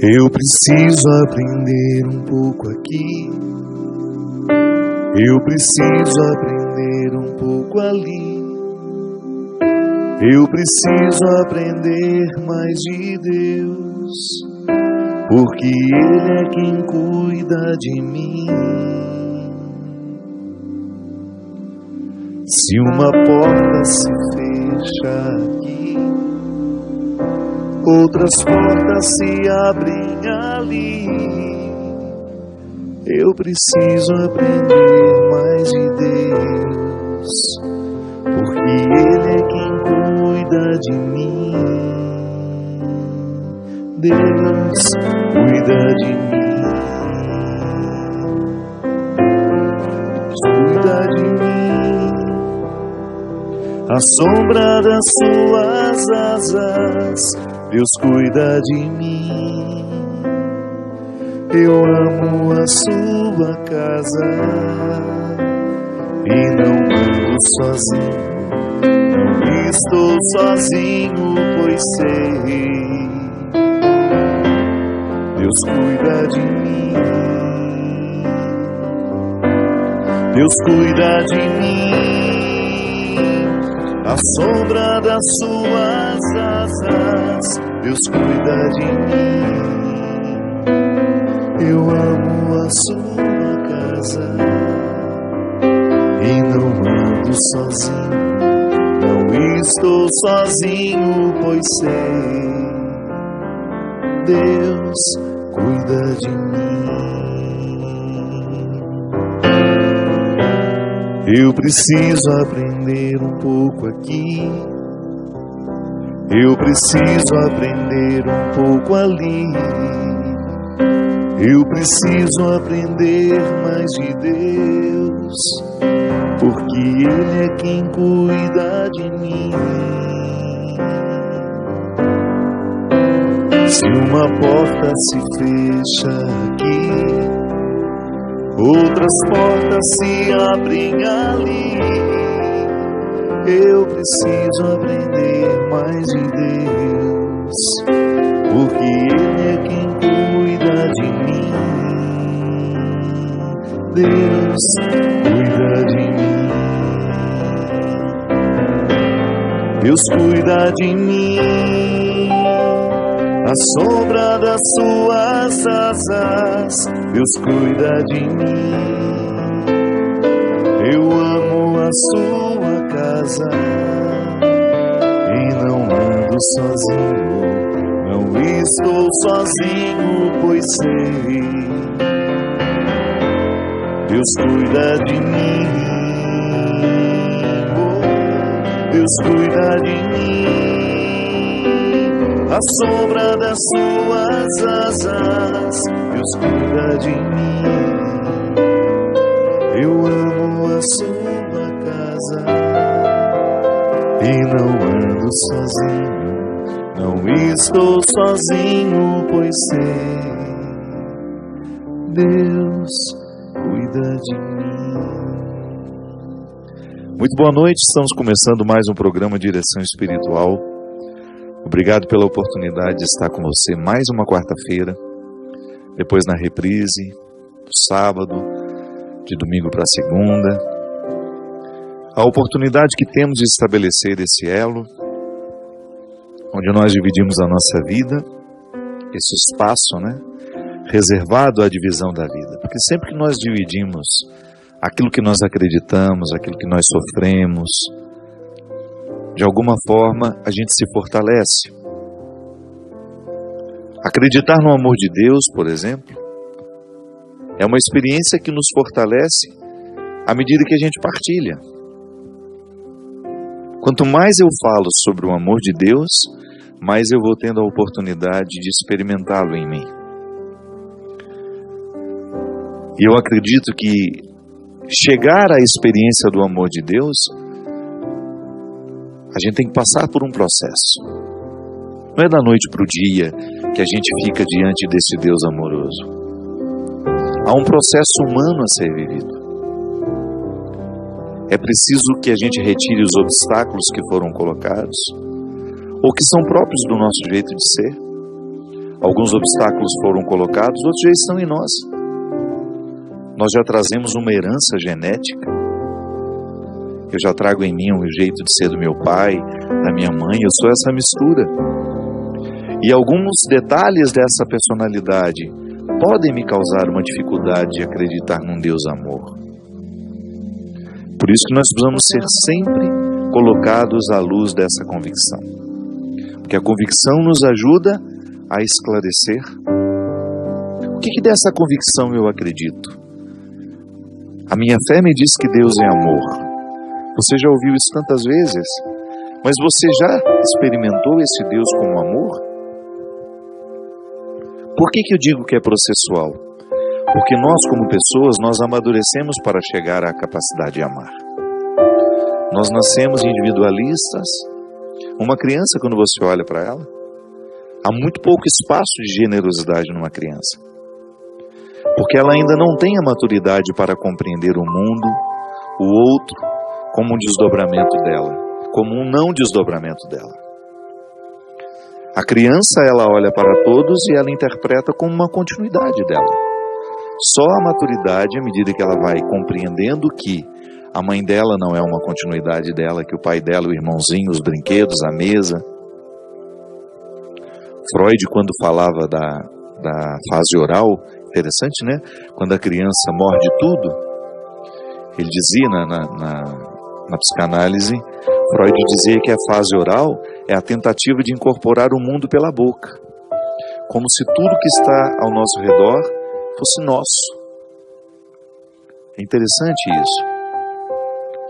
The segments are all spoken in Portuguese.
Eu preciso aprender um pouco aqui, eu preciso aprender um pouco ali, eu preciso aprender mais de Deus, porque Ele é quem cuida de mim. Se uma porta se fecha aqui, outras portas se abrem ali. Eu preciso aprender mais de Deus, porque Ele é quem cuida de mim. Deus cuida de mim, cuida de mim. À sombra das suas asas, Deus cuida de mim. Eu amo a sua casa e não ando sozinho, não estou sozinho, pois sei, Deus cuida de mim. Deus cuida de mim. À sombra das suas asas, Deus cuida de mim. Eu amo a sua casa e não ando sozinho, não estou sozinho, pois sei, Deus cuida de mim. Eu preciso aprender um pouco aqui, eu preciso aprender um pouco ali. Eu preciso aprender mais de Deus, porque Ele é quem cuida de mim. Se uma porta se fecha aqui, outras portas se abrem ali. Eu preciso aprender mais de Deus, porque Ele é quem cuida de mim. Deus cuida de mim. Deus cuida de mim. À sombra das suas asas, Deus cuida de mim. Eu amo a sua casa e não ando sozinho, não estou sozinho, pois sei, Deus cuida de mim. Oh, Deus cuida de mim. À sombra das suas asas, Deus cuida de mim. Eu amo a sua casa e não ando sozinho, não estou sozinho, pois sei, Deus cuida de mim. Muito boa noite, estamos começando mais um programa Direção Espiritual. Obrigado pela oportunidade de estar com você mais uma quarta-feira, depois na reprise, sábado, de domingo para segunda. A oportunidade que temos de estabelecer esse elo, onde nós dividimos a nossa vida, esse espaço, reservado à divisão da vida. Porque sempre que nós dividimos aquilo que nós acreditamos, aquilo que nós sofremos, de alguma forma a gente se fortalece. Acreditar no amor de Deus, por exemplo, é uma experiência que nos fortalece à medida que a gente partilha. Quanto mais eu falo sobre o amor de Deus, mais eu vou tendo a oportunidade de experimentá-lo em mim. E eu acredito que chegar à experiência do amor de Deus, a gente tem que passar por um processo. Não é da noite para o dia que a gente fica diante desse Deus amoroso. Há um processo humano a ser vivido. É preciso que a gente retire os obstáculos que foram colocados, ou que são próprios do nosso jeito de ser. Alguns obstáculos foram colocados, outros já estão em nós. Nós já trazemos uma herança genética. Eu já trago em mim o jeito de ser do meu pai, da minha mãe, eu sou essa mistura. E alguns detalhes dessa personalidade podem me causar uma dificuldade de acreditar num Deus amor. Por isso que nós precisamos ser sempre colocados à luz dessa convicção. Porque a convicção nos ajuda a esclarecer. O que dessa convicção eu acredito? A minha fé me diz que Deus é amor. Você já ouviu isso tantas vezes? Mas você já experimentou esse Deus como amor? Por que eu digo que é processual? Porque nós, como pessoas, nós amadurecemos para chegar à capacidade de amar. Nós nascemos individualistas. Uma criança, quando você olha para ela, há muito pouco espaço de generosidade numa criança. Porque ela ainda não tem a maturidade para compreender o mundo, o outro, como um desdobramento dela, como um não desdobramento dela. A criança, ela olha para todos e ela interpreta como uma continuidade dela. Só a maturidade, à medida que ela vai compreendendo que a mãe dela não é uma continuidade dela, que o pai dela, o irmãozinho, os brinquedos, a mesa. Freud, quando falava da fase oral, interessante, né? Quando a criança morde tudo, ele dizia na psicanálise, Freud dizia que a fase oral é a tentativa de incorporar o mundo pela boca, como se tudo que está ao nosso redor fosse nosso. É interessante isso.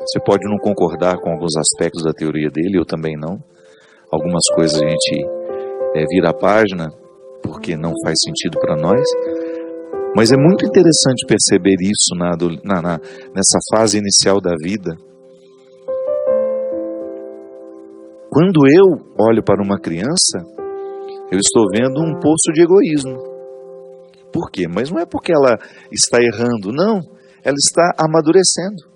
Você pode não concordar com alguns aspectos da teoria dele, eu também não. Algumas coisas a gente vira a página porque não faz sentido para nós. Mas é muito interessante perceber isso nessa fase inicial da vida. Quando eu olho para uma criança, eu estou vendo um poço de egoísmo. Por quê? Mas não é porque ela está errando, não. Ela está amadurecendo.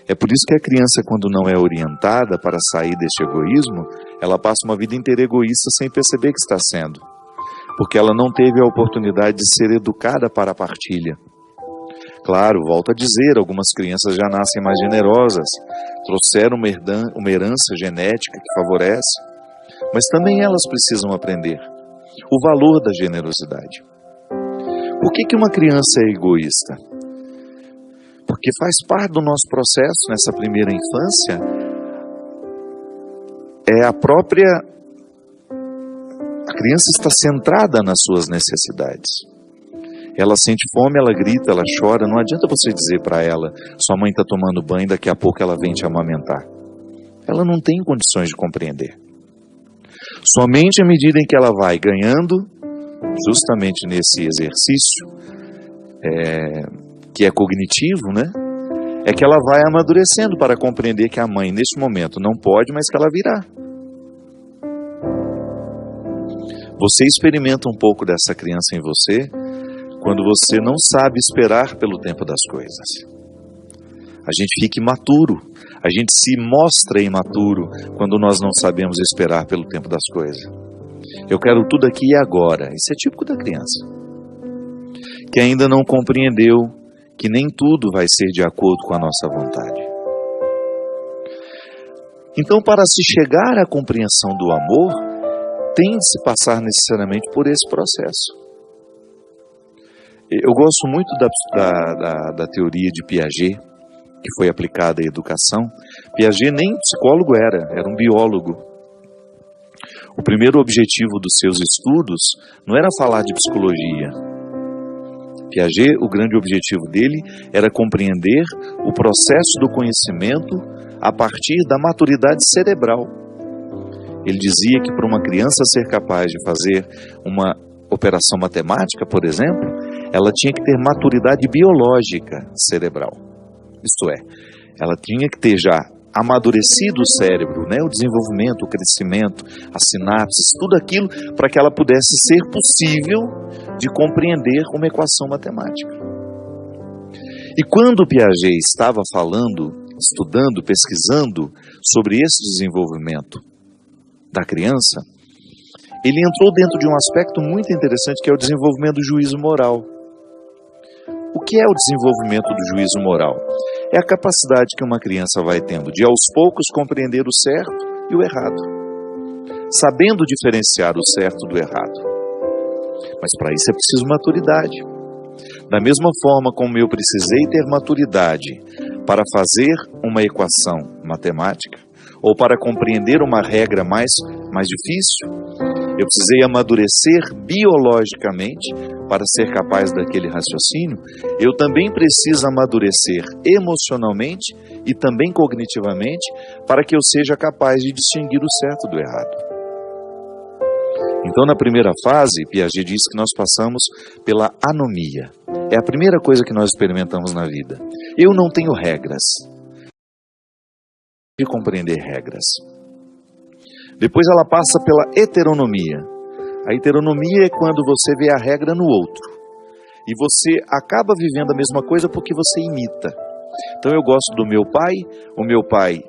É por isso que a criança, quando não é orientada para sair deste egoísmo, ela passa uma vida inteira egoísta sem perceber que está sendo. Porque ela não teve a oportunidade de ser educada para a partilha. Claro, volto a dizer, algumas crianças já nascem mais generosas, trouxeram uma herança genética que favorece, mas também elas precisam aprender o valor da generosidade. Por que uma criança é egoísta? Porque faz parte do nosso processo nessa primeira infância, a criança está centrada nas suas necessidades. Ela sente fome, ela grita, ela chora. Não adianta você dizer para ela, sua mãe está tomando banho, daqui a pouco ela vem te amamentar. Ela não tem condições de compreender. Somente à medida em que ela vai ganhando, justamente nesse exercício, que é cognitivo, né? É que ela vai amadurecendo para compreender que a mãe, neste momento, não pode, mas que ela virá. Você experimenta um pouco dessa criança em você quando você não sabe esperar pelo tempo das coisas. A gente fica imaturo, a gente se mostra imaturo quando nós não sabemos esperar pelo tempo das coisas. Eu quero tudo aqui e agora. Isso é típico da criança, que ainda não compreendeu que nem tudo vai ser de acordo com a nossa vontade. Então, para se chegar à compreensão do amor, tem de se passar necessariamente por esse processo. Eu gosto muito da teoria de Piaget, que foi aplicada à educação. Piaget nem psicólogo era um biólogo. O primeiro objetivo dos seus estudos não era falar de psicologia. Piaget, o grande objetivo dele era compreender o processo do conhecimento a partir da maturidade cerebral. Ele dizia que para uma criança ser capaz de fazer uma operação matemática, por exemplo, ela tinha que ter maturidade biológica cerebral. Isto é, ela tinha que ter já amadurecido o cérebro, né? O desenvolvimento, o crescimento, as sinapses, tudo aquilo para que ela pudesse ser possível de compreender uma equação matemática. E quando Piaget estava falando, estudando, pesquisando sobre esse desenvolvimento da criança, ele entrou dentro de um aspecto muito interessante, que é o desenvolvimento do juízo moral. O que é o desenvolvimento do juízo moral? É a capacidade que uma criança vai tendo de, aos poucos, compreender o certo e o errado, sabendo diferenciar o certo do errado. Mas para isso é preciso maturidade. Da mesma forma como eu precisei ter maturidade para fazer uma equação matemática, ou para compreender uma regra mais difícil, eu precisei amadurecer biologicamente para ser capaz daquele raciocínio. Eu também preciso amadurecer emocionalmente e também cognitivamente para que eu seja capaz de distinguir o certo do errado. Então, na primeira fase, Piaget diz que nós passamos pela anomia. É a primeira coisa que nós experimentamos na vida. Eu não tenho regras. De compreender regras. Depois ela passa pela heteronomia. A heteronomia é quando você vê a regra no outro. E você acaba vivendo a mesma coisa porque você imita. Então eu gosto do meu pai, o meu pai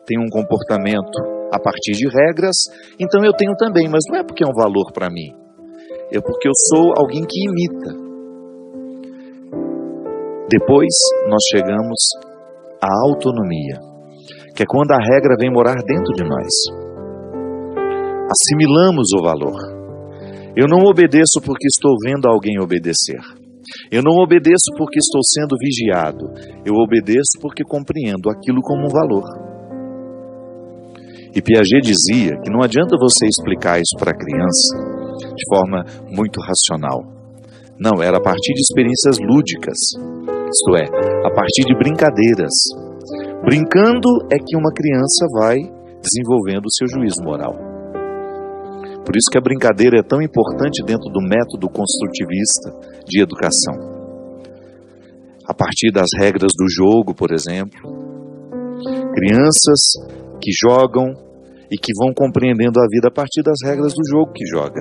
tem um comportamento a partir de regras, então eu tenho também, mas não é porque é um valor para mim. É porque eu sou alguém que imita. Depois nós chegamos à autonomia, que é quando a regra vem morar dentro de nós. Assimilamos o valor. Eu não obedeço porque estou vendo alguém obedecer. Eu não obedeço porque estou sendo vigiado. Eu obedeço porque compreendo aquilo como um valor. E Piaget dizia que não adianta você explicar isso para a criança de forma muito racional. Não, era a partir de experiências lúdicas. Isto é, a partir de brincadeiras. Brincando é que uma criança vai desenvolvendo o seu juízo moral. Por isso que a brincadeira é tão importante dentro do método construtivista de educação. A partir das regras do jogo, por exemplo. Crianças que jogam e que vão compreendendo a vida a partir das regras do jogo que joga.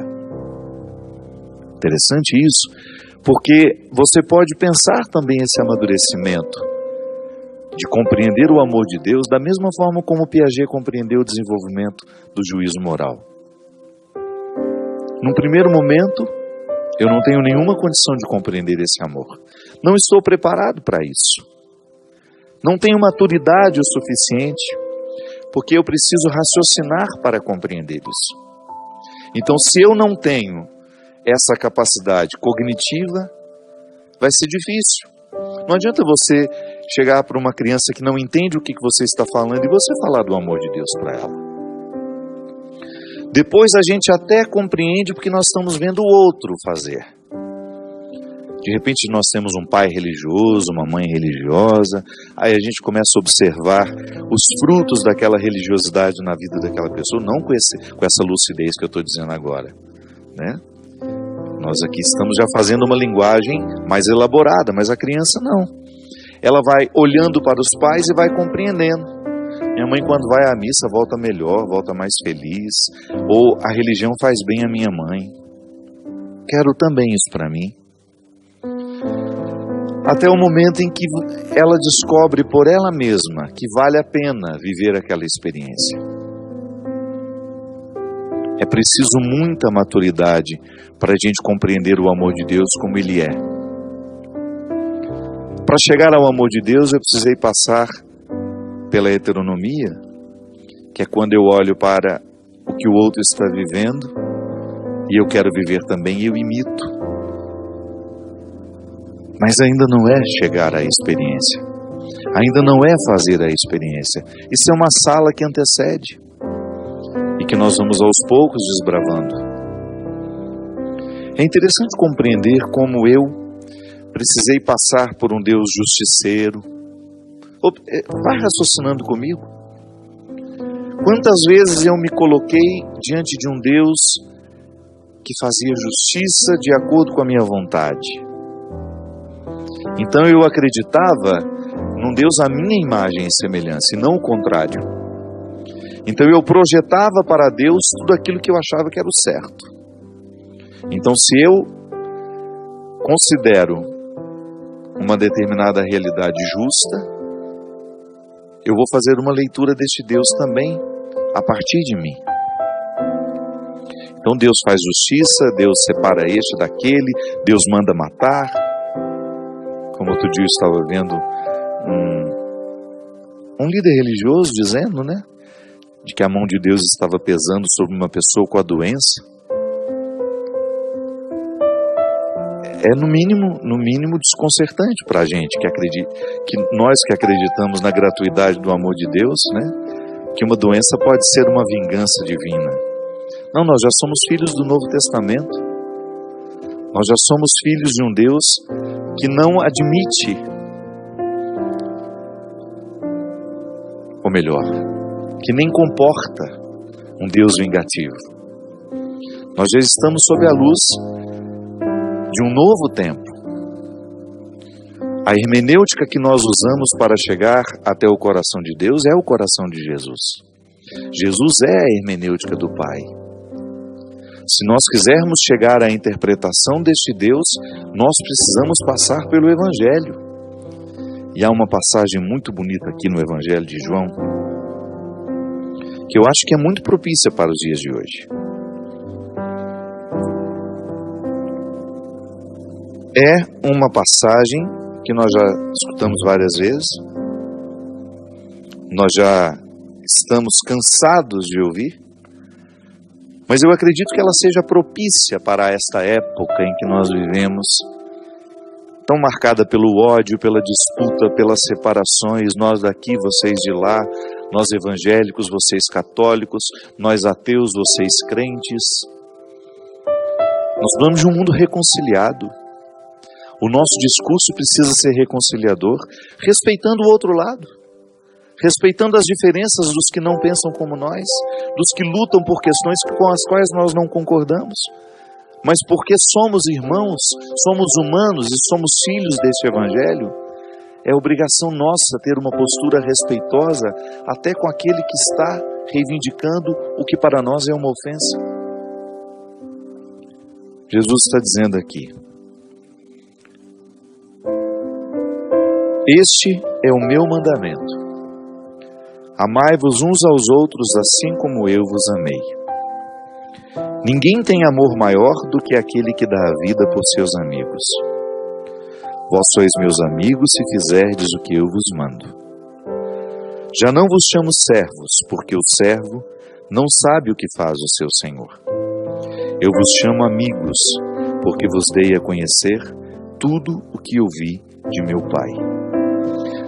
Interessante isso, porque você pode pensar também esse amadurecimento de compreender o amor de Deus da mesma forma como Piaget compreendeu o desenvolvimento do juízo moral. Num primeiro momento, eu não tenho nenhuma condição de compreender esse amor. Não estou preparado para isso. Não tenho maturidade o suficiente, porque eu preciso raciocinar para compreender isso. Então, se eu não tenho essa capacidade cognitiva, vai ser difícil. Não adianta você chegar para uma criança que não entende o que você está falando e você falar do amor de Deus para ela. Depois a gente até compreende porque nós estamos vendo o outro fazer. De repente nós temos um pai religioso, uma mãe religiosa, aí a gente começa a observar os frutos daquela religiosidade na vida daquela pessoa, não com essa lucidez que eu estou dizendo agora, né? Nós aqui estamos já fazendo uma linguagem mais elaborada, mas a criança não. Ela vai olhando para os pais e vai compreendendo. Minha mãe, quando vai à missa, volta melhor, volta mais feliz. Ou a religião faz bem a minha mãe. Quero também isso para mim. Até o momento em que ela descobre por ela mesma que vale a pena viver aquela experiência. É preciso muita maturidade para a gente compreender o amor de Deus como Ele é. Para chegar ao amor de Deus, eu precisei passar pela heteronomia, que é quando eu olho para o que o outro está vivendo e eu quero viver também e eu imito. Mas ainda não é chegar à experiência. Ainda não é fazer a experiência. Isso é uma sala que antecede e que nós vamos aos poucos desbravando. É interessante compreender como eu precisei passar por um Deus justiceiro. Vai raciocinando comigo. Quantas vezes eu me coloquei diante de um Deus que fazia justiça de acordo com a minha vontade. Então eu acreditava num Deus à minha imagem e semelhança, e não o contrário. Então eu projetava para Deus tudo aquilo que eu achava que era o certo. Então, se eu considero uma determinada realidade justa, eu vou fazer uma leitura deste Deus também a partir de mim. Então Deus faz justiça, Deus separa este daquele, Deus manda matar. Como outro dia eu estava vendo um líder religioso dizendo, né, de que a mão de Deus estava pesando sobre uma pessoa com a doença. É no mínimo desconcertante para a gente que nós que acreditamos na gratuidade do amor de Deus, né, que uma doença pode ser uma vingança divina. Não, nós já somos filhos do Novo Testamento. Nós já somos filhos de um Deus que não admite, ou melhor, que nem comporta um Deus vingativo. Nós já estamos sob a luz de um novo tempo. A hermenêutica que nós usamos para chegar até o coração de Deus é o coração de Jesus. Jesus é a hermenêutica do Pai. Se nós quisermos chegar à interpretação deste Deus, nós precisamos passar pelo Evangelho. E há uma passagem muito bonita aqui no Evangelho de João, que eu acho que é muito propícia para os dias de hoje. É uma passagem que nós já escutamos várias vezes, nós já estamos cansados de ouvir, mas eu acredito que ela seja propícia para esta época em que nós vivemos, tão marcada pelo ódio, pela disputa, pelas separações, nós daqui, vocês de lá, nós evangélicos, vocês católicos, nós ateus, vocês crentes. Nós falamos de um mundo reconciliado. O nosso discurso precisa ser reconciliador, respeitando o outro lado, respeitando as diferenças dos que não pensam como nós, dos que lutam por questões com as quais nós não concordamos, mas porque somos irmãos, somos humanos e somos filhos deste Evangelho, é obrigação nossa ter uma postura respeitosa até com aquele que está reivindicando o que para nós é uma ofensa. Jesus está dizendo aqui: este é o meu mandamento. Amai-vos uns aos outros assim como eu vos amei. Ninguém tem amor maior do que aquele que dá a vida por seus amigos. Vós sois meus amigos se fizerdes o que eu vos mando. Já não vos chamo servos, porque o servo não sabe o que faz o seu senhor. Eu vos chamo amigos, porque vos dei a conhecer tudo o que ouvi de meu Pai.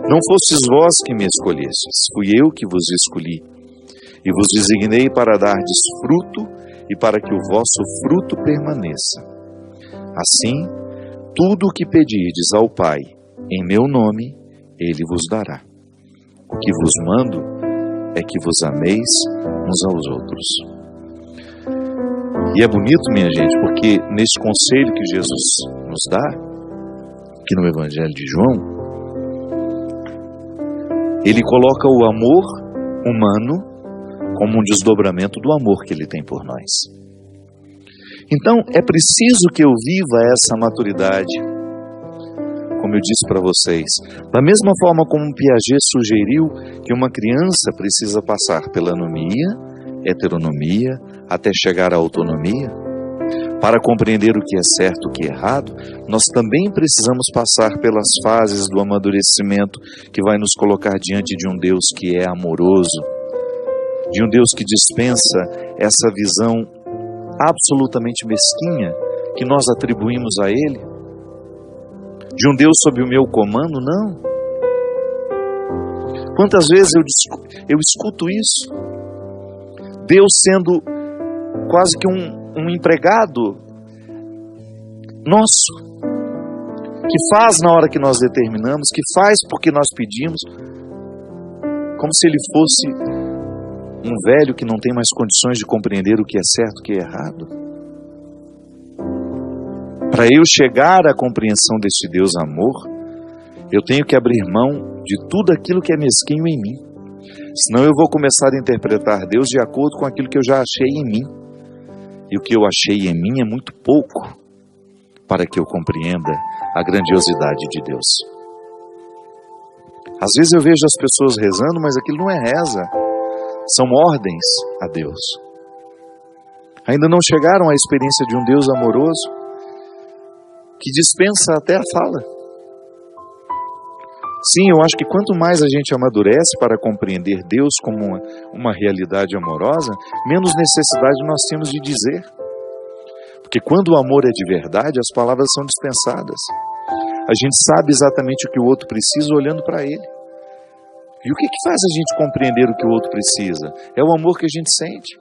Não fostes vós que me escolhestes, fui eu que vos escolhi, e vos designei para dardes fruto e para que o vosso fruto permaneça. Assim, tudo o que pedirdes ao Pai, em meu nome, Ele vos dará. O que vos mando é que vos ameis uns aos outros. E é bonito, minha gente, porque neste conselho que Jesus nos dá, aqui no Evangelho de João, Ele coloca o amor humano como um desdobramento do amor que Ele tem por nós. Então, é preciso que eu viva essa maturidade, como eu disse para vocês. Da mesma forma como Piaget sugeriu que uma criança precisa passar pela anomia, heteronomia, até chegar à autonomia, para compreender o que é certo e o que é errado, nós também precisamos passar pelas fases do amadurecimento que vai nos colocar diante de um Deus que é amoroso, de um Deus que dispensa essa visão absolutamente mesquinha que nós atribuímos a Ele, de um Deus sob o meu comando, não. Quantas vezes eu escuto isso? Deus sendo quase que um empregado nosso, que faz na hora que nós determinamos, que faz porque nós pedimos, como se Ele fosse um velho que não tem mais condições de compreender o que é certo e o que é errado. Para eu chegar à compreensão deste Deus amor, eu tenho que abrir mão de tudo aquilo que é mesquinho em mim. Senão eu vou começar a interpretar Deus de acordo com aquilo que eu já achei em mim. E o que eu achei em mim é muito pouco para que eu compreenda a grandiosidade de Deus. Às vezes eu vejo as pessoas rezando, mas aquilo não é reza. São ordens a Deus. Ainda não chegaram à experiência de um Deus amoroso que dispensa até a fala. Sim, eu acho que quanto mais a gente amadurece para compreender Deus como uma realidade amorosa, menos necessidade nós temos de dizer. Porque quando o amor é de verdade, as palavras são dispensadas. A gente sabe exatamente o que o outro precisa olhando para ele. E o que faz a gente compreender o que o outro precisa? É o amor que a gente sente.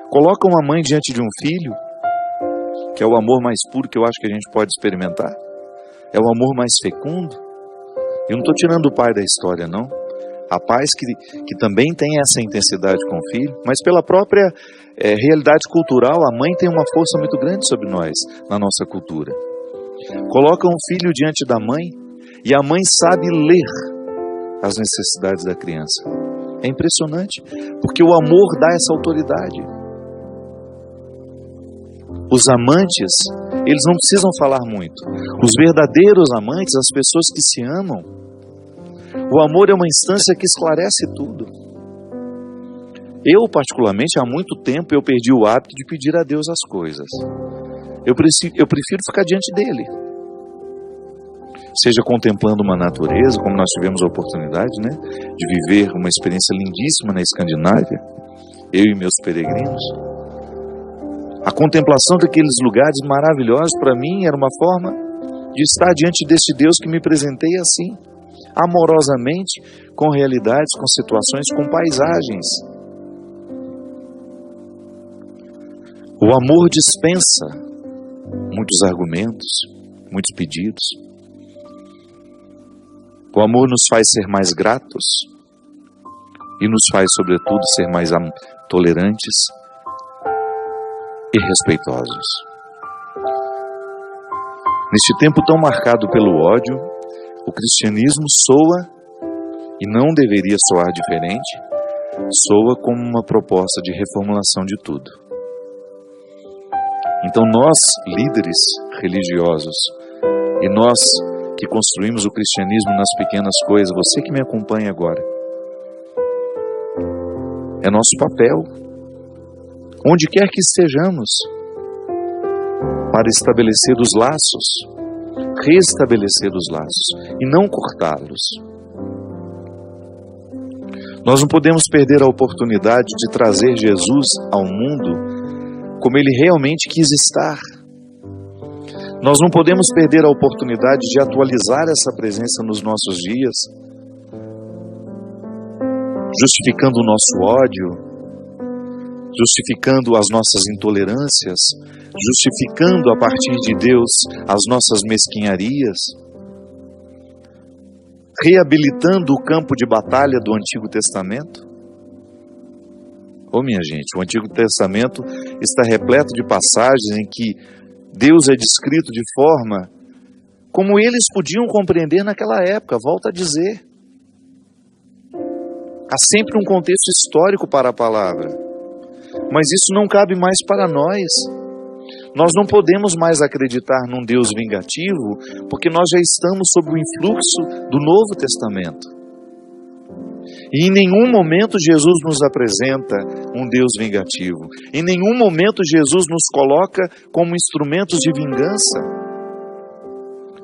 Coloca uma mãe diante de um filho, que é o amor mais puro que eu acho que a gente pode experimentar. É o amor mais fecundo. Eu não estou tirando o pai da história, não. Há pais que também têm essa intensidade com o filho, mas pela própria realidade cultural, a mãe tem uma força muito grande sobre nós, na nossa cultura. Coloca um filho diante da mãe, e a mãe sabe ler as necessidades da criança. É impressionante, porque o amor dá essa autoridade. Os amantes, eles não precisam falar muito. Os verdadeiros amantes, as pessoas que se amam, o amor é uma instância que esclarece tudo. Eu, particularmente, há muito tempo eu perdi o hábito de pedir a Deus as coisas. Eu prefiro ficar diante dele. Seja contemplando uma natureza, como nós tivemos a oportunidade, de viver uma experiência lindíssima na Escandinávia, eu e meus peregrinos. A contemplação daqueles lugares maravilhosos, para mim, era uma forma de estar diante desse Deus que me presenteia assim, amorosamente, com realidades, com situações, com paisagens. O amor dispensa muitos argumentos, muitos pedidos. O amor nos faz ser mais gratos e nos faz, sobretudo, ser mais tolerantes e respeitosos. Neste tempo tão marcado pelo ódio, o cristianismo soa, e não deveria soar diferente, soa como uma proposta de reformulação de tudo. Então nós, líderes religiosos, e nós que construímos o cristianismo nas pequenas coisas, você que me acompanha agora, é nosso papel, onde quer que estejamos, para estabelecer os laços, restabelecer os laços e não cortá-los. Nós não podemos perder a oportunidade de trazer Jesus ao mundo como ele realmente quis estar. Nós não podemos perder a oportunidade de atualizar essa presença nos nossos dias, justificando o nosso ódio, justificando as nossas intolerâncias, justificando a partir de Deus as nossas mesquinharias, reabilitando o campo de batalha do Antigo Testamento. Minha gente, o Antigo Testamento está repleto de passagens em que Deus é descrito de forma como eles podiam compreender naquela época, volto a dizer. Há sempre um contexto histórico para a palavra. Mas isso não cabe mais para nós. Nós não podemos mais acreditar num Deus vingativo, porque nós já estamos sob o influxo do Novo Testamento. E em nenhum momento Jesus nos apresenta um Deus vingativo. Em nenhum momento Jesus nos coloca como instrumentos de vingança.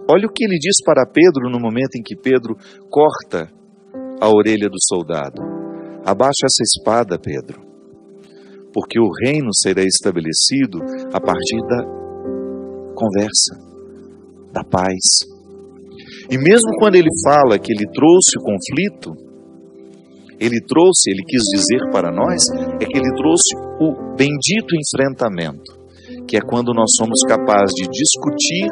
Olha o que ele diz para Pedro no momento em que Pedro corta a orelha do soldado. Abaixa essa espada, Pedro, porque o reino será estabelecido a partir da conversa, da paz. E mesmo quando ele fala que ele trouxe o conflito, ele quis dizer para nós, é que ele trouxe o bendito enfrentamento, que é quando nós somos capazes de discutir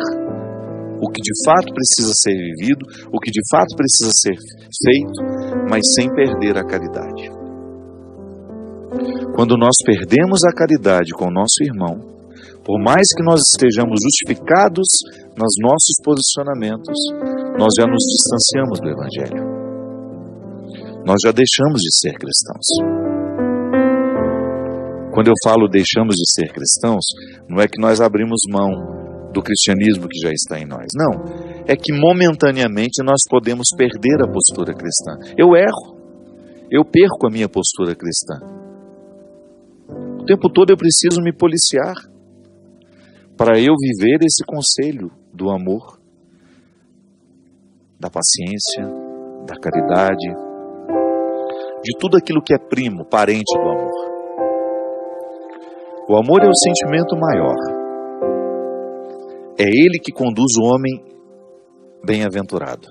o que de fato precisa ser vivido, o que de fato precisa ser feito, mas sem perder a caridade. Quando nós perdemos a caridade com o nosso irmão, por mais que nós estejamos justificados nos nossos posicionamentos, nós já nos distanciamos do Evangelho. Nós já deixamos de ser cristãos. Quando eu falo deixamos de ser cristãos, não é que nós abrimos mão do cristianismo que já está em nós. Não, é que momentaneamente nós podemos perder a postura cristã. Eu erro, eu perco a minha postura cristã. O tempo todo eu preciso me policiar para eu viver esse conselho do amor, da paciência, da caridade, de tudo aquilo que é primo, parente do amor. O amor é o sentimento maior. É ele que conduz o homem bem-aventurado.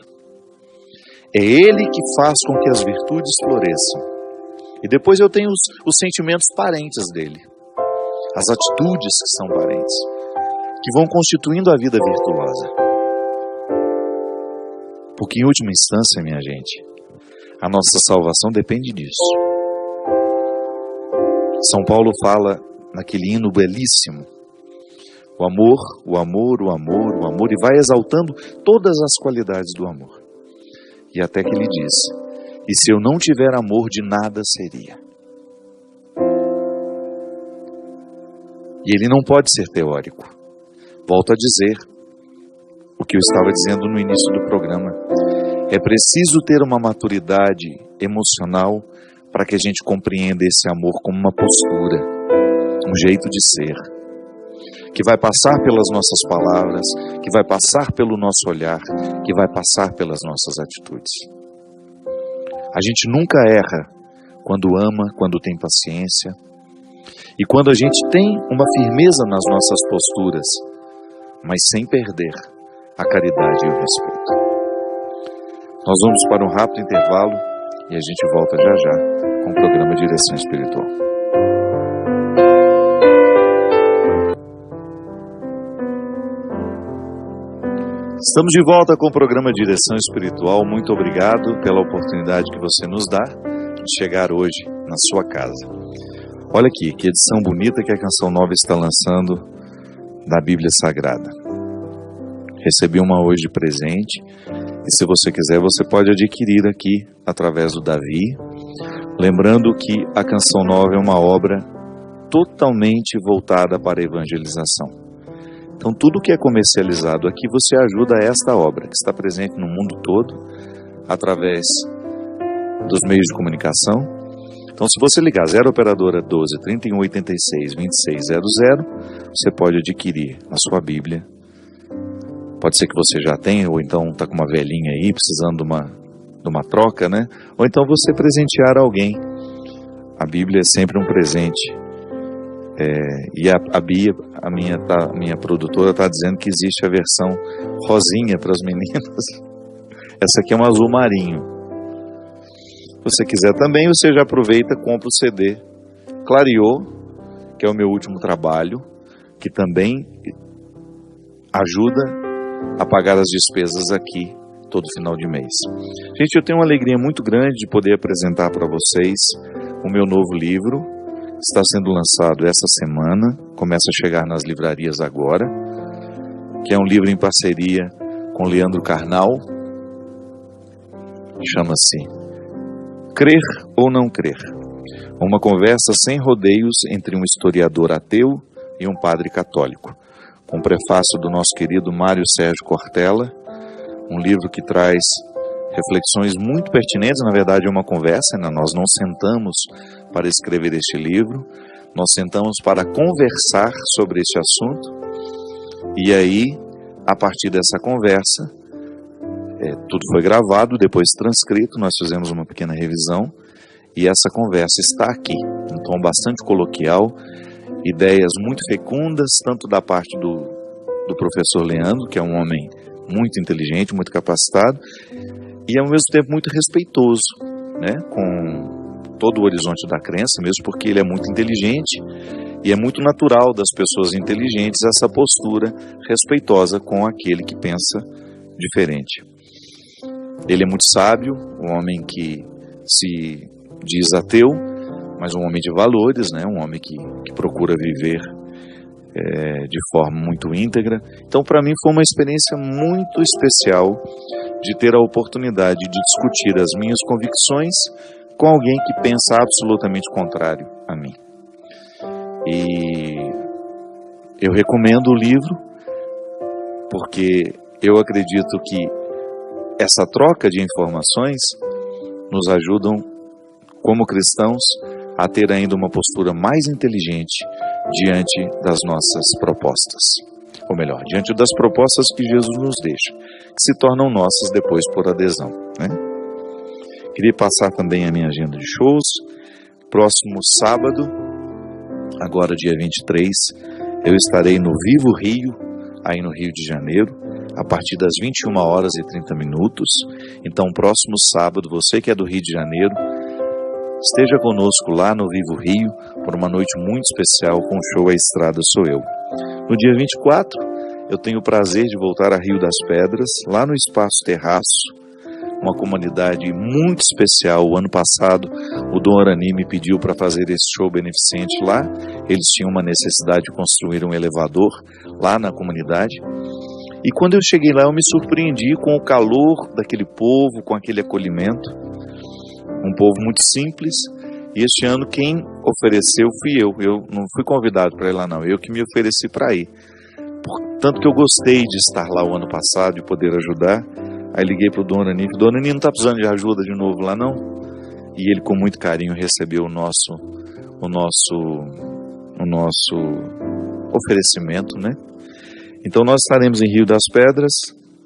É ele que faz com que as virtudes floresçam. E depois eu tenho os sentimentos parentes dele. As atitudes que são parentes, que vão constituindo a vida virtuosa. Porque em última instância, minha gente, a nossa salvação depende disso. São Paulo fala naquele hino belíssimo, o amor, o amor, o amor, o amor, e vai exaltando todas as qualidades do amor. E até que ele diz, e se eu não tiver amor, de nada seria. E ele não pode ser teórico. Volto a dizer o que eu estava dizendo no início do programa. É preciso ter uma maturidade emocional para que a gente compreenda esse amor como uma postura, um jeito de ser, que vai passar pelas nossas palavras, que vai passar pelo nosso olhar, que vai passar pelas nossas atitudes. A gente nunca erra quando ama, quando tem paciência, e quando a gente tem uma firmeza nas nossas posturas, mas sem perder a caridade e o respeito. Nós vamos para um rápido intervalo e a gente volta já já com o programa Direção Espiritual. Estamos de volta com o programa Direção Espiritual. Muito obrigado pela oportunidade que você nos dá de chegar hoje na sua casa. Olha aqui, que edição bonita que a Canção Nova está lançando da Bíblia Sagrada. Recebi uma hoje de presente e se você quiser você pode adquirir aqui através do Davi. Lembrando que a Canção Nova é uma obra totalmente voltada para a evangelização. Então tudo que é comercializado aqui você ajuda a esta obra que está presente no mundo todo através dos meios de comunicação. Então se você ligar 0 operadora 12 31 86 26 00, você pode adquirir a sua Bíblia. Pode ser que você já tenha, ou então está com uma velhinha aí, precisando de uma troca, né? Ou então você presentear alguém. A Bíblia é sempre um presente. E a Bia, a minha produtora, está dizendo que existe a versão rosinha para as meninas. Essa aqui é um azul marinho. Se você quiser também, você já aproveita e compra o CD Clareou, que é o meu último trabalho, que também ajuda a pagar as despesas aqui todo final de mês. Gente, eu tenho uma alegria muito grande de poder apresentar para vocês o meu novo livro. Está sendo lançado essa semana, começa a chegar nas livrarias agora, que é um livro em parceria com Leandro Carnal. Chama-se Crer ou Não Crer. Uma conversa sem rodeios entre um historiador ateu e um padre católico, com prefácio do nosso querido Mário Sérgio Cortella, um livro que traz reflexões muito pertinentes. Na verdade é uma conversa, né? Nós não sentamos para escrever este livro, nós sentamos para conversar sobre este assunto, e aí, a partir dessa conversa, tudo foi gravado, depois transcrito, nós fizemos uma pequena revisão, e essa conversa está aqui, um tom bastante coloquial, ideias muito fecundas, tanto da parte do professor Leandro, que é um homem muito inteligente, muito capacitado, e ao mesmo tempo muito respeitoso, né, com todo o horizonte da crença, mesmo porque ele é muito inteligente, e é muito natural das pessoas inteligentes essa postura respeitosa com aquele que pensa diferente. Ele é muito sábio, um homem que se diz ateu, mas um homem de valores, né, um homem que procura viver de forma muito íntegra. Então, para mim, foi uma experiência muito especial de ter a oportunidade de discutir as minhas convicções com alguém que pensa absolutamente contrário a mim. E eu recomendo o livro, porque eu acredito que essa troca de informações nos ajudam, como cristãos, a ter ainda uma postura mais inteligente diante das nossas propostas. Ou melhor, diante das propostas que Jesus nos deixa, que se tornam nossas depois por adesão, né? Queria passar também a minha agenda de shows. Próximo sábado, agora dia 23, eu estarei no Vivo Rio, aí no Rio de Janeiro, a partir das 21h30. Então, próximo sábado, você que é do Rio de Janeiro, esteja conosco lá no Vivo Rio, por uma noite muito especial com o show A Estrada Sou Eu. No dia 24, eu tenho o prazer de voltar a Rio das Pedras, lá no Espaço Terraço, uma comunidade muito especial. O ano passado, o Dom Arani me pediu para fazer esse show beneficente lá. Eles tinham uma necessidade de construir um elevador lá na comunidade. E quando eu cheguei lá, eu me surpreendi com o calor daquele povo, com aquele acolhimento. Um povo muito simples. E este ano quem ofereceu fui eu. Eu não fui convidado para ir lá não, eu que me ofereci para ir. Portanto que eu gostei de estar lá o ano passado e poder ajudar. Aí liguei para o Dom Arani, o Dom Arani não está precisando de ajuda de novo lá não? E ele com muito carinho recebeu o nosso oferecimento, né? Então nós estaremos em Rio das Pedras,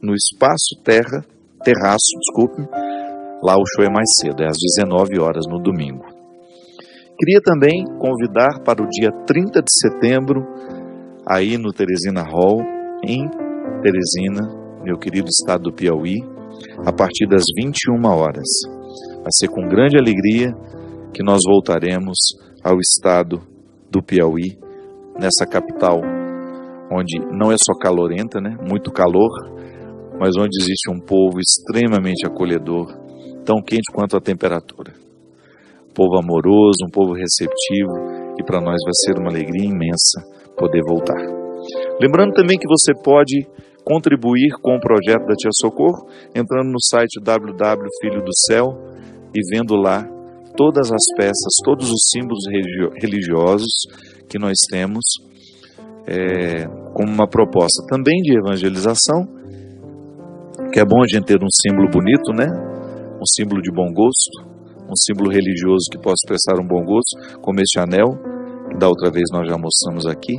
no Espaço Terraço, desculpe. Lá o show é mais cedo, é às 19h no domingo. Queria também convidar para o dia 30 de setembro, aí no Teresina Hall, em Teresina, meu querido estado do Piauí, a partir das 21h. Vai ser com grande alegria que nós voltaremos ao estado do Piauí, nessa capital, onde não é só calorenta, né? Muito calor, mas onde existe um povo extremamente acolhedor, tão quente quanto a temperatura. Um povo amoroso, um povo receptivo, e para nós vai ser uma alegria imensa poder voltar. Lembrando também que você pode contribuir com o projeto da Tia Socorro, entrando no site www.filho do céu e vendo lá todas as peças, todos os símbolos religiosos que nós temos, como uma proposta também de evangelização, que é bom a gente ter um símbolo bonito, né? Um símbolo de bom gosto, um símbolo religioso que possa expressar um bom gosto, como este anel, que da outra vez nós já mostramos aqui,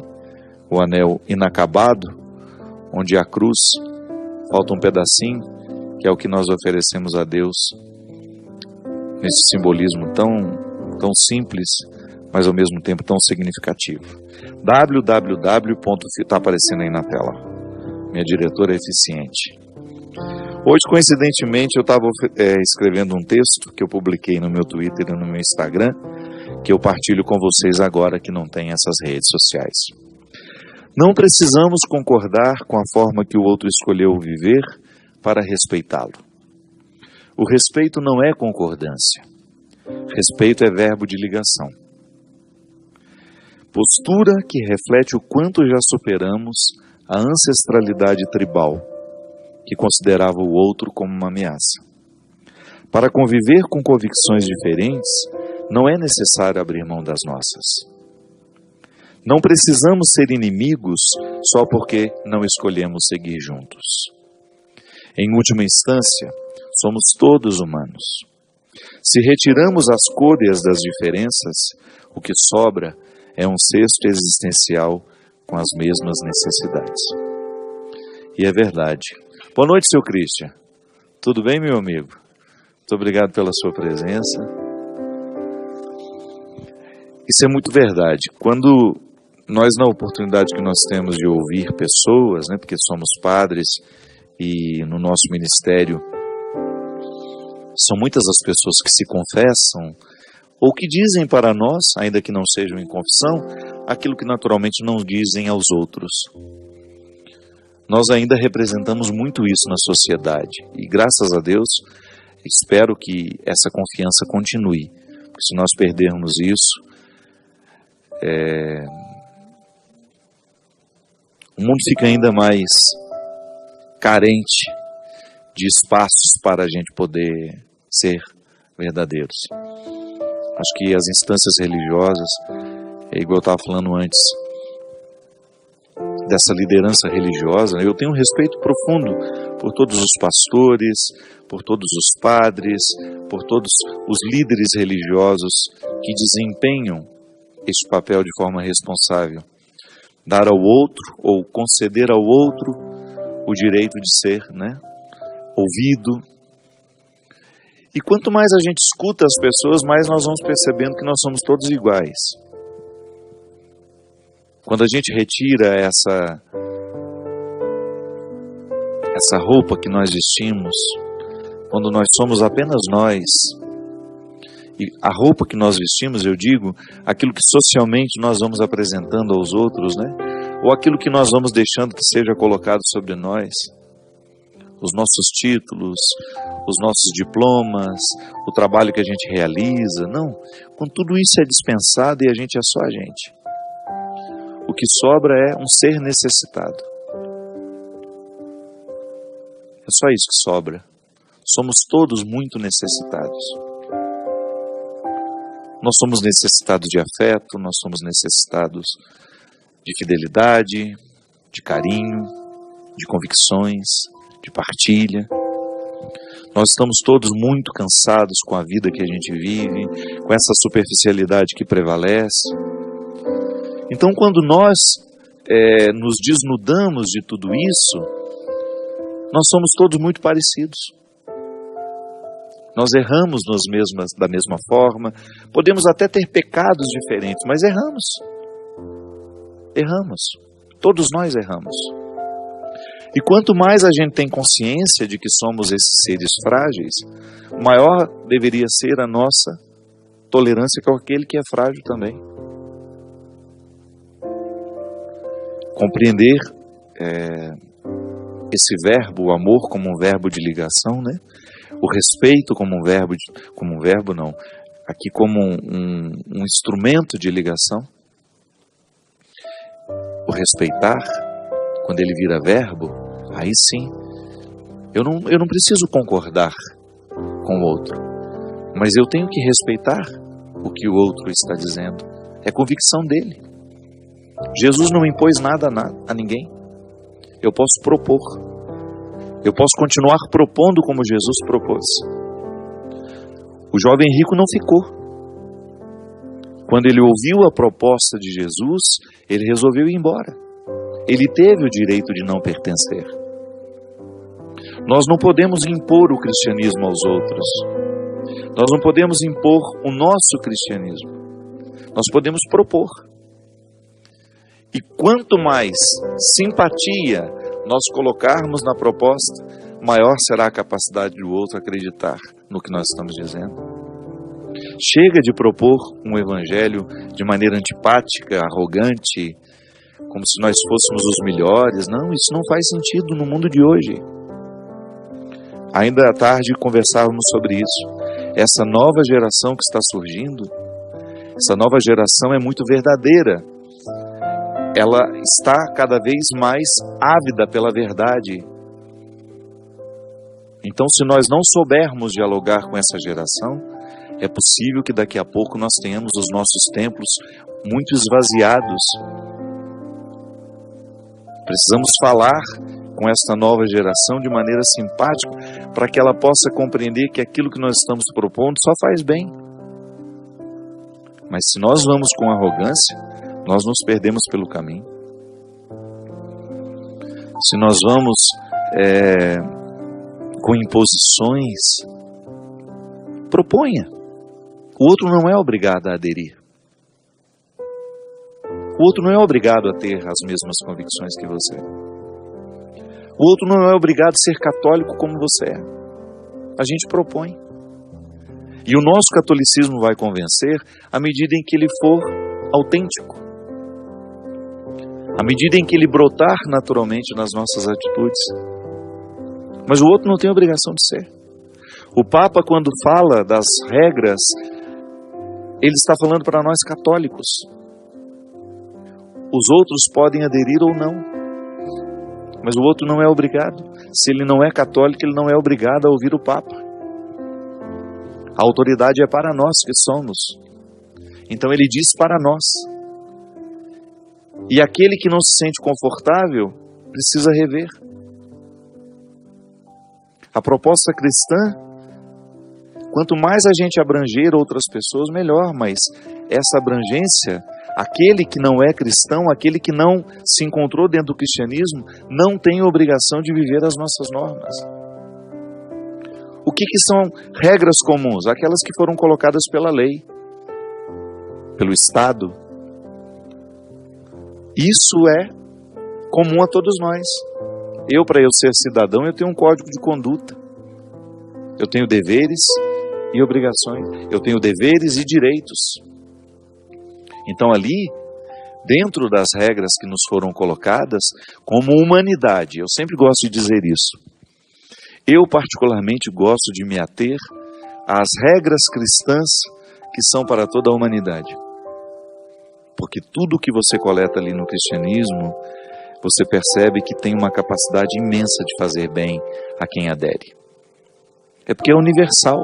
o anel inacabado, onde a cruz falta um pedacinho, que é o que nós oferecemos a Deus, nesse simbolismo tão simples, mas ao mesmo tempo tão significativo. Está aparecendo aí na tela. Minha diretora é eficiente. Hoje, coincidentemente, eu estava escrevendo um texto que eu publiquei no meu Twitter e no meu Instagram, que eu partilho com vocês agora que não tem essas redes sociais. Não precisamos concordar com a forma que o outro escolheu viver para respeitá-lo. O respeito não é concordância. Respeito é verbo de ligação. Postura que reflete o quanto já superamos a ancestralidade tribal, que considerava o outro como uma ameaça. Para conviver com convicções diferentes, não é necessário abrir mão das nossas. Não precisamos ser inimigos só porque não escolhemos seguir juntos. Em última instância, somos todos humanos. Se retiramos as côdeas das diferenças, o que sobra é um cesto existencial com as mesmas necessidades. E é verdade. Boa noite, seu Christian. Tudo bem, meu amigo? Muito obrigado pela sua presença. Isso é muito verdade. Quando nós, na oportunidade que nós temos de ouvir pessoas, né, porque somos padres e no nosso ministério são muitas as pessoas que se confessam ou que dizem para nós, ainda que não sejam em confissão, aquilo que naturalmente não dizem aos outros. Nós ainda representamos muito isso na sociedade e, graças a Deus, espero que essa confiança continue, porque se nós perdermos isso, o mundo fica ainda mais carente de espaços para a gente poder ser verdadeiros. Acho que as instâncias religiosas, igual eu estava falando antes, dessa liderança religiosa, eu tenho um respeito profundo por todos os pastores, por todos os padres, por todos os líderes religiosos que desempenham esse papel de forma responsável. Dar ao outro, ou conceder ao outro, o direito de ser, ouvido. E quanto mais a gente escuta as pessoas, mais nós vamos percebendo que nós somos todos iguais. Quando a gente retira essa roupa que nós vestimos, quando nós somos apenas nós, e a roupa que nós vestimos, eu digo, aquilo que socialmente nós vamos apresentando aos outros, ou aquilo que nós vamos deixando que seja colocado sobre nós, os nossos títulos, os nossos diplomas, o trabalho que a gente realiza, não, quando tudo isso é dispensado e a gente é só a gente. O que sobra é um ser necessitado. É só isso que sobra. Somos todos muito necessitados. Nós somos necessitados de afeto, nós somos necessitados de fidelidade, de carinho, de convicções, de partilha. Nós estamos todos muito cansados com a vida que a gente vive, com essa superficialidade que prevalece. Então, quando nós nos desnudamos de tudo isso, nós somos todos muito parecidos. Nós erramos da mesma forma, podemos até ter pecados diferentes, mas erramos. Erramos. Todos nós erramos. E quanto mais a gente tem consciência de que somos esses seres frágeis, maior deveria ser a nossa tolerância com aquele que é frágil também. Compreender esse verbo, o amor como um verbo de ligação, o respeito como um verbo, aqui como um instrumento de ligação. O respeitar, quando ele vira verbo, aí sim, eu não preciso concordar com o outro, mas eu tenho que respeitar o que o outro está dizendo. É convicção dele. Jesus não impôs nada a ninguém. Eu posso propor. Eu posso continuar propondo como Jesus propôs. O jovem rico não ficou. Quando ele ouviu a proposta de Jesus, ele resolveu ir embora. Ele teve o direito de não pertencer. Nós não podemos impor o cristianismo aos outros. Nós não podemos impor o nosso cristianismo. Nós podemos propor. E quanto mais simpatia nós colocarmos na proposta, maior será a capacidade do outro acreditar no que nós estamos dizendo. Chega de propor um evangelho de maneira antipática, arrogante, como se nós fôssemos os melhores. Não, isso não faz sentido no mundo de hoje. Ainda à tarde conversávamos sobre isso. Essa nova geração que está surgindo, essa nova geração é muito verdadeira. Ela está cada vez mais ávida pela verdade. Então, se nós não soubermos dialogar com essa geração, é possível que daqui a pouco nós tenhamos os nossos templos muito esvaziados. Precisamos falar com esta nova geração de maneira simpática, para que ela possa compreender que aquilo que nós estamos propondo só faz bem. Mas se nós vamos com arrogância, nós nos perdemos pelo caminho. Se nós vamos com imposições, proponha. O outro não é obrigado a aderir. O outro não é obrigado a ter as mesmas convicções que você. O outro não é obrigado a ser católico como você é. A gente propõe. E o nosso catolicismo vai convencer à medida em que ele for autêntico. À medida em que ele brotar naturalmente nas nossas atitudes. Mas o outro não tem obrigação de ser. O Papa, quando fala das regras, ele está falando para nós católicos. Os outros podem aderir ou não. Mas o outro não é obrigado. Se ele não é católico, ele não é obrigado a ouvir o Papa. A autoridade é para nós que somos. Então ele diz para nós. E aquele que não se sente confortável, precisa rever. A proposta cristã, quanto mais a gente abranger outras pessoas, melhor, mas essa abrangência, aquele que não é cristão, aquele que não se encontrou dentro do cristianismo, não tem obrigação de viver as nossas normas. O que são regras comuns? Aquelas que foram colocadas pela lei, pelo Estado. Isso é comum a todos nós. Para eu ser cidadão, eu tenho um código de conduta. Eu tenho deveres e obrigações. Eu tenho deveres e direitos. Então ali, dentro das regras que nos foram colocadas, como humanidade, eu sempre gosto de dizer isso. Eu particularmente gosto de me ater às regras cristãs que são para toda a humanidade. Porque tudo que você coleta ali no cristianismo, você percebe que tem uma capacidade imensa de fazer bem a quem adere. É porque é universal.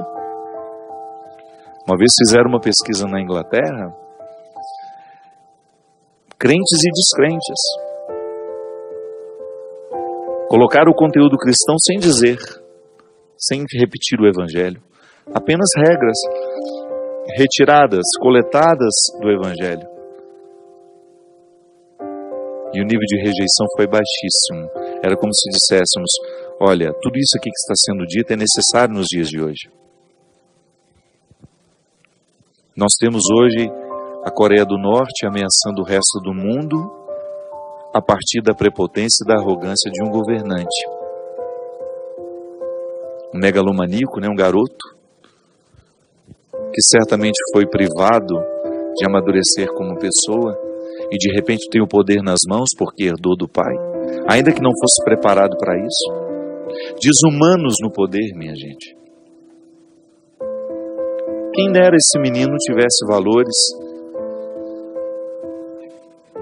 Uma vez fizeram uma pesquisa na Inglaterra, crentes e descrentes colocaram o conteúdo cristão sem dizer, sem repetir o Evangelho. Apenas regras retiradas, coletadas do Evangelho. E o nível de rejeição foi baixíssimo. Era como se disséssemos, olha, tudo isso aqui que está sendo dito é necessário nos dias de hoje. Nós temos hoje a Coreia do Norte ameaçando o resto do mundo a partir da prepotência e da arrogância de um governante. Um megalomaníaco, um garoto, que certamente foi privado de amadurecer como pessoa, e de repente tem o poder nas mãos porque herdou do pai, ainda que não fosse preparado para isso. Desumanos no poder, minha gente. Quem dera esse menino tivesse valores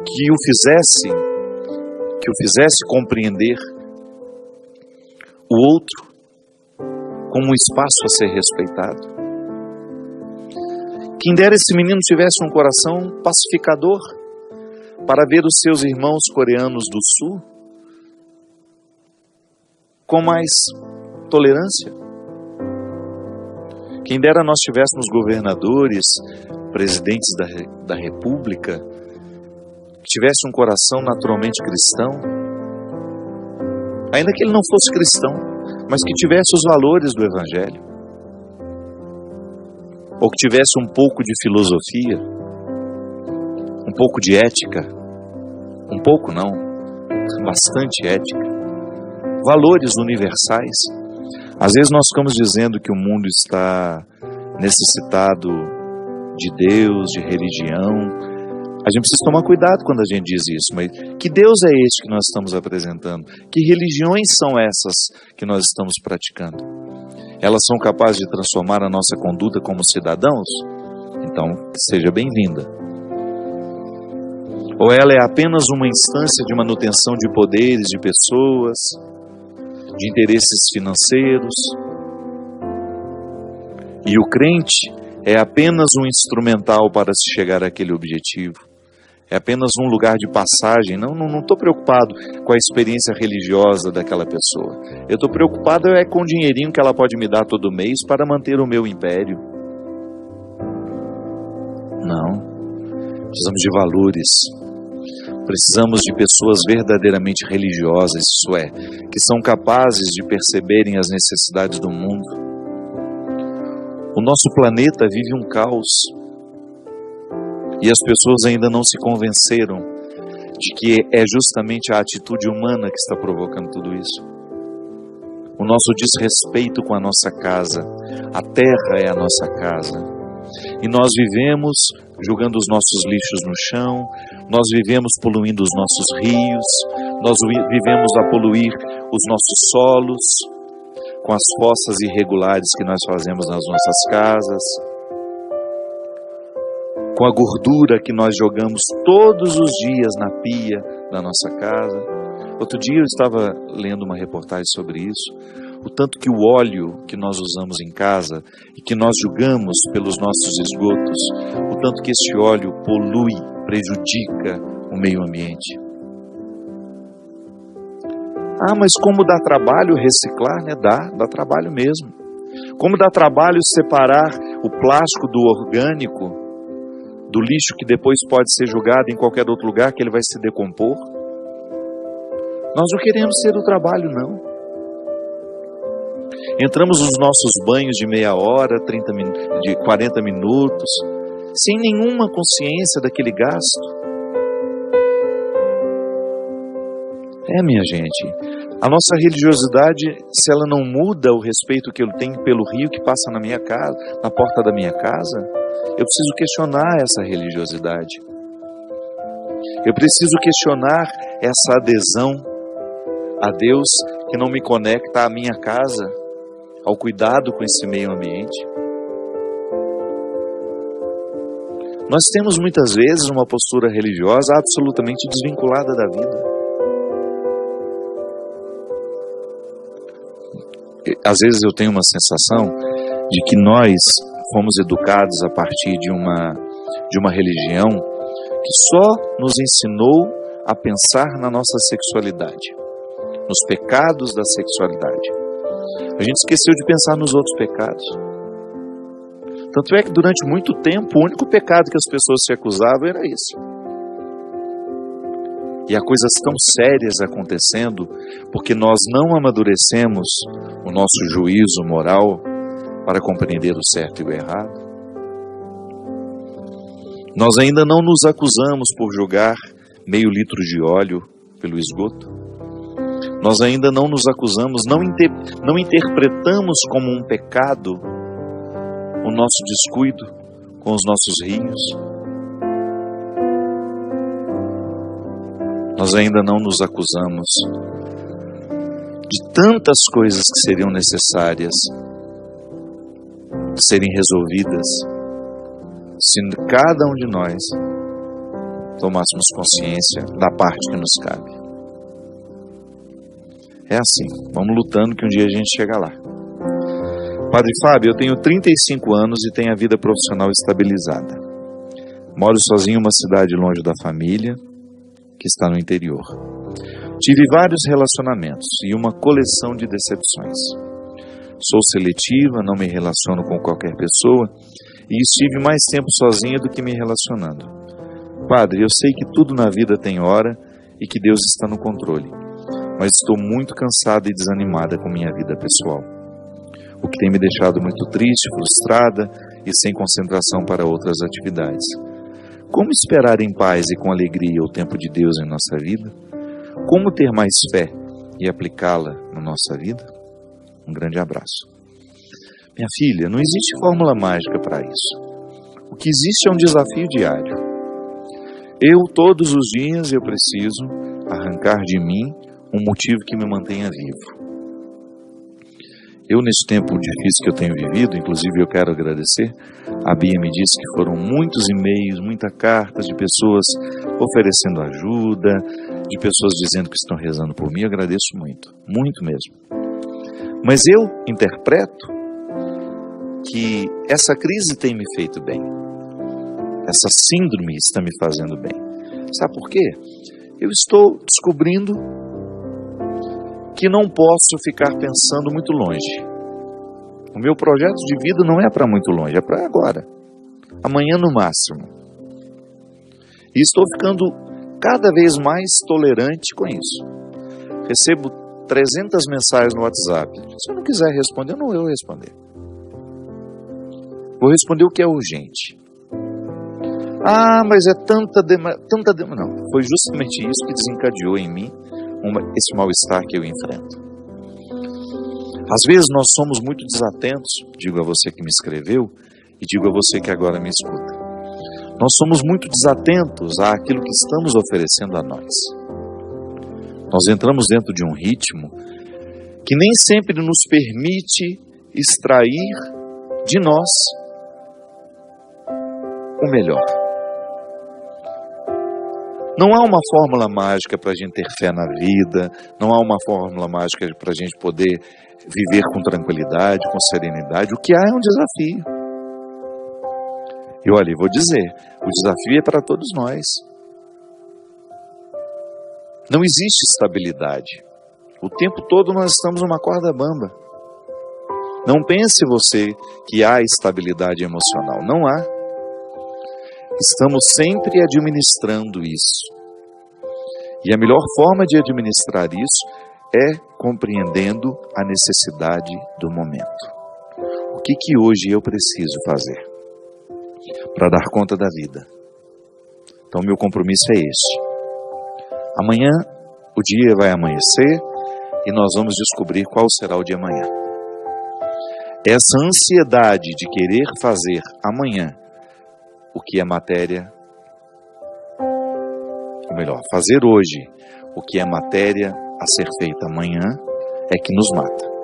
que o fizesse compreender o outro como um espaço a ser respeitado. Quem dera esse menino tivesse um coração pacificador para ver os seus irmãos coreanos do Sul com mais tolerância. Quem dera nós tivéssemos governadores, presidentes da República, que tivesse um coração naturalmente cristão, ainda que ele não fosse cristão, mas que tivesse os valores do Evangelho, ou que tivesse um pouco de filosofia, um pouco de ética, um pouco não, bastante ética, valores universais. Às vezes nós ficamos dizendo que o mundo está necessitado de Deus, de religião. A gente precisa tomar cuidado quando a gente diz isso, mas que Deus é esse que nós estamos apresentando? Que religiões são essas que nós estamos praticando? Elas são capazes de transformar a nossa conduta como cidadãos? Então, seja bem-vinda. Ou ela é apenas uma instância de manutenção de poderes, de pessoas, de interesses financeiros? E o crente é apenas um instrumental para se chegar àquele objetivo. É apenas um lugar de passagem. Não estou preocupado com a experiência religiosa daquela pessoa. Eu estou preocupado com o dinheirinho que ela pode me dar todo mês para manter o meu império. Não. Precisamos de valores. Precisamos de pessoas verdadeiramente religiosas, isso é, que são capazes de perceberem as necessidades do mundo. O nosso planeta vive um caos. E as pessoas ainda não se convenceram de que é justamente a atitude humana que está provocando tudo isso. O nosso desrespeito com a nossa casa. A terra é a nossa casa. E nós vivemos jogando os nossos lixos no chão, nós vivemos poluindo os nossos rios, nós vivemos a poluir os nossos solos com as fossas irregulares que nós fazemos nas nossas casas, com a gordura que nós jogamos todos os dias na pia da nossa casa, Outro dia eu estava lendo uma reportagem sobre isso, o tanto que o óleo que nós usamos em casa e que nós julgamos pelos nossos esgotos, o tanto que esse óleo polui, prejudica o meio ambiente. Ah, mas como dá trabalho reciclar, né? Dá trabalho mesmo. Como dá trabalho separar o plástico do orgânico, do lixo que depois pode ser jogado em qualquer outro lugar, que ele vai se decompor. Nós não queremos ser o trabalho, não. Entramos nos nossos banhos de meia hora, 40 minutos, sem nenhuma consciência daquele gasto. Minha gente, a nossa religiosidade, se ela não muda o respeito que eu tenho pelo rio que passa na minha casa, na porta da minha casa, eu preciso questionar essa religiosidade. Eu preciso questionar essa adesão a Deus que não me conecta à minha casa, ao cuidado com esse meio ambiente. Nós temos muitas vezes uma postura religiosa absolutamente desvinculada da vida. Às vezes eu tenho uma sensação de que nós fomos educados a partir de uma religião que só nos ensinou a pensar na nossa sexualidade, nos pecados da sexualidade. A gente esqueceu de pensar nos outros pecados. Tanto é que durante muito tempo o único pecado que as pessoas se acusavam era isso. E há coisas tão sérias acontecendo porque nós não amadurecemos o nosso juízo moral para compreender o certo e o errado. Nós ainda não nos acusamos por jogar meio litro de óleo pelo esgoto. Nós ainda não nos acusamos, não interpretamos como um pecado o nosso descuido com os nossos rios. Nós ainda não nos acusamos de tantas coisas que seriam necessárias de serem resolvidas se cada um de nós tomássemos consciência da parte que nos cabe. É assim, vamos lutando que um dia a gente chega lá. Padre Fábio, eu tenho 35 anos e tenho a vida profissional estabilizada. Moro sozinho em uma cidade longe da família, que está no interior. Tive vários relacionamentos e uma coleção de decepções. Sou seletiva, não me relaciono com qualquer pessoa e estive mais tempo sozinha do que me relacionando. Padre, eu sei que tudo na vida tem hora e que Deus está no controle, mas estou muito cansada e desanimada com minha vida pessoal, o que tem me deixado muito triste, frustrada e sem concentração para outras atividades. Como esperar em paz e com alegria o tempo de Deus em nossa vida? Como ter mais fé e aplicá-la na nossa vida? Um grande abraço. Minha filha, não existe fórmula mágica para isso. O que existe é um desafio diário. Todos os dias, eu preciso arrancar de mim um motivo que me mantenha vivo. Nesse tempo difícil que eu tenho vivido, inclusive eu quero agradecer, a Bia me disse que foram muitos e-mails, muitas cartas de pessoas oferecendo ajuda, de pessoas dizendo que estão rezando por mim. Eu agradeço muito, muito mesmo. Mas eu interpreto que essa crise tem me feito bem, essa síndrome está me fazendo bem. Sabe por quê? Eu estou descobrindo que não posso ficar pensando muito longe. O meu projeto de vida não é para muito longe, é para agora. Amanhã no máximo. E estou ficando cada vez mais tolerante com isso. Recebo 300 mensagens no WhatsApp. Se eu não quiser responder, eu não vou responder. Vou responder o que é urgente. Ah, mas é tanta demanda. Não, foi justamente isso que desencadeou em mim esse mal-estar que eu enfrento. Às vezes nós somos muito desatentos, digo a você que me escreveu e digo a você que agora me escuta. Nós somos muito desatentos àquilo que estamos oferecendo a nós. Nós entramos dentro de um ritmo que nem sempre nos permite extrair de nós o melhor. Não há uma fórmula mágica para a gente ter fé na vida, não há uma fórmula mágica para a gente poder viver com tranquilidade, com serenidade. O que há é um desafio. E olha, vou dizer, o desafio é para todos nós. Não existe estabilidade. O tempo todo nós estamos numa corda bamba. Não pense você que há estabilidade emocional. Não há. Estamos sempre administrando isso. E a melhor forma de administrar isso é compreendendo a necessidade do momento. O que hoje eu preciso fazer para dar conta da vida? Então, meu compromisso é este. Amanhã, o dia vai amanhecer e nós vamos descobrir qual será o de amanhã. Essa ansiedade de querer fazer amanhã o que é matéria, ou melhor, fazer hoje o que é matéria a ser feita amanhã, é que nos mata.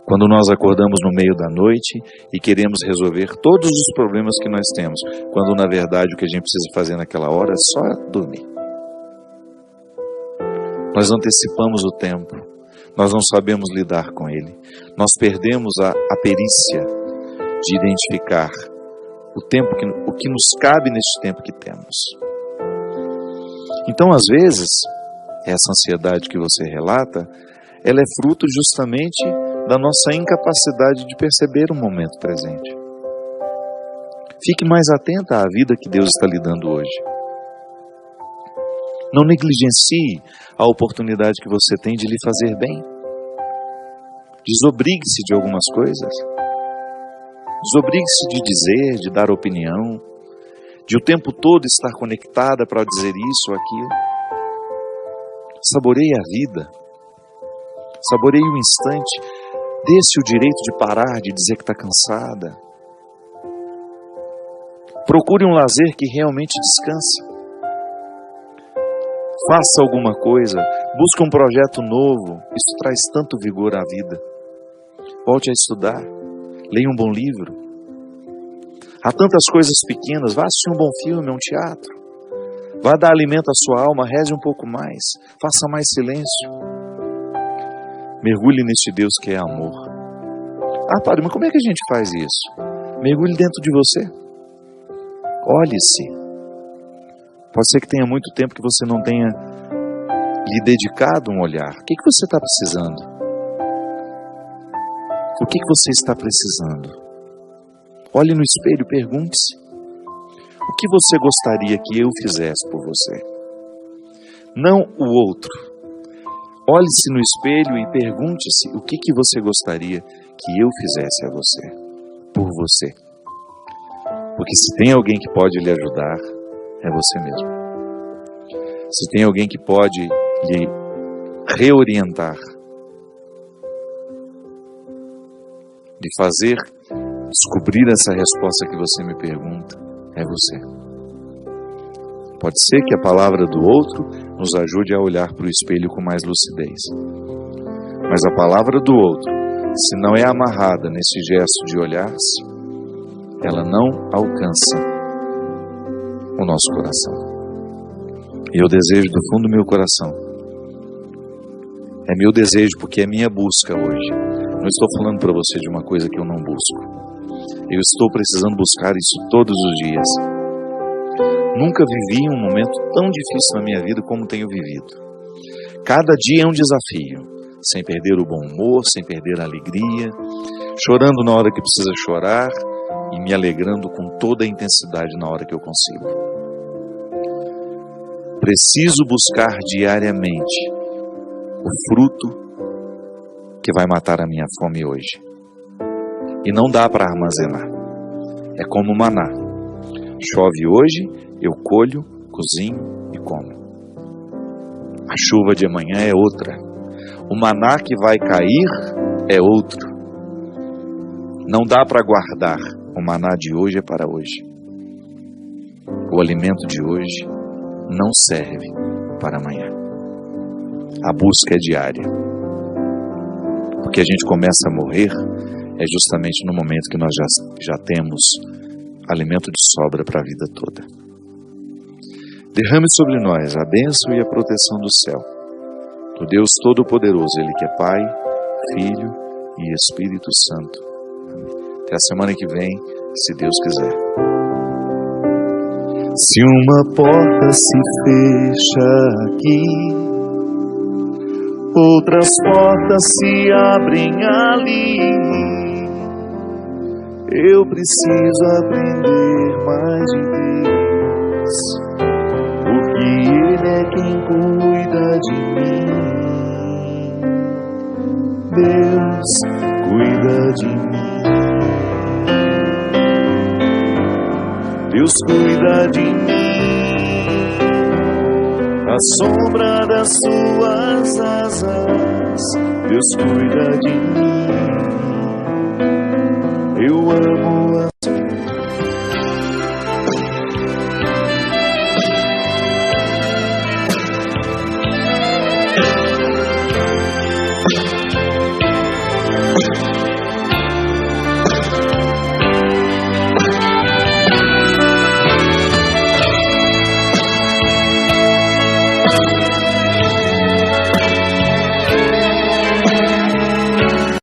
Quando nós acordamos no meio da noite e queremos resolver todos os problemas que nós temos, quando na verdade o que a gente precisa fazer naquela hora é só dormir. Nós antecipamos o tempo, nós não sabemos lidar com ele, nós perdemos a perícia de identificar o que nos cabe neste tempo que temos. Então, às vezes, essa ansiedade que você relata, ela é fruto justamente da nossa incapacidade de perceber o momento presente. Fique mais atenta à vida que Deus está lhe dando hoje. Não negligencie a oportunidade que você tem de lhe fazer bem. Desobrigue-se de algumas coisas. Desobrigue-se de dizer, de dar opinião, de o tempo todo estar conectada para dizer isso ou aquilo. Saboreie a vida. Saboreie o instante. Dê-se o direito de parar, de dizer que está cansada. Procure um lazer que realmente descansa. Faça alguma coisa. Busque um projeto novo. Isso traz tanto vigor à vida. Volte a estudar. Leia um bom livro. Há tantas coisas pequenas. Vá assistir um bom filme, um teatro. Vá dar alimento à sua alma. Reze um pouco mais. Faça mais silêncio. Mergulhe neste Deus que é amor. Ah, padre, mas como é que a gente faz isso? Mergulhe dentro de você. Olhe-se. Pode ser que tenha muito tempo que você não tenha lhe dedicado um olhar. O que você está precisando? O que você está precisando? Olhe no espelho e pergunte-se: o que você gostaria que eu fizesse por você? Não o outro. Olhe-se no espelho e pergunte-se o que você gostaria que eu fizesse a você, por você. Porque se tem alguém que pode lhe ajudar, é você mesmo. Se tem alguém que pode lhe reorientar, de fazer descobrir essa resposta que você me pergunta, é você. Pode ser que a palavra do outro nos ajude a olhar para o espelho com mais lucidez. Mas a palavra do outro, se não é amarrada nesse gesto de olhar-se, ela não alcança o nosso coração. E eu desejo do fundo do meu coração, é meu desejo porque é minha busca hoje. Não estou falando para você de uma coisa que eu não busco. Eu estou precisando buscar isso todos os dias. Nunca vivi um momento tão difícil na minha vida como tenho vivido. Cada dia é um desafio, sem perder o bom humor, sem perder a alegria, chorando na hora que precisa chorar e me alegrando com toda a intensidade na hora que eu consigo. Preciso buscar diariamente o fruto que vai matar a minha fome hoje. E não dá para armazenar. É como maná. Chove hoje, eu colho, cozinho e como. A chuva de amanhã é outra. O maná que vai cair é outro. Não dá para guardar. O maná de hoje é para hoje. O alimento de hoje não serve para amanhã. A busca é diária. Porque a gente começa a morrer é justamente no momento que nós já temos alimento de sobra para a vida toda. Derrame sobre nós a bênção e a proteção do céu, do Deus Todo-Poderoso, Ele que é Pai, Filho e Espírito Santo. Até a semana que vem, se Deus quiser. Se uma porta se fecha aqui, outras portas se abrem ali. Eu preciso aprender mais de Deus, porque Ele é quem cuida de mim. Deus cuida de mim. Deus cuida de mim, à sombra das suas asas. Deus cuida de mim.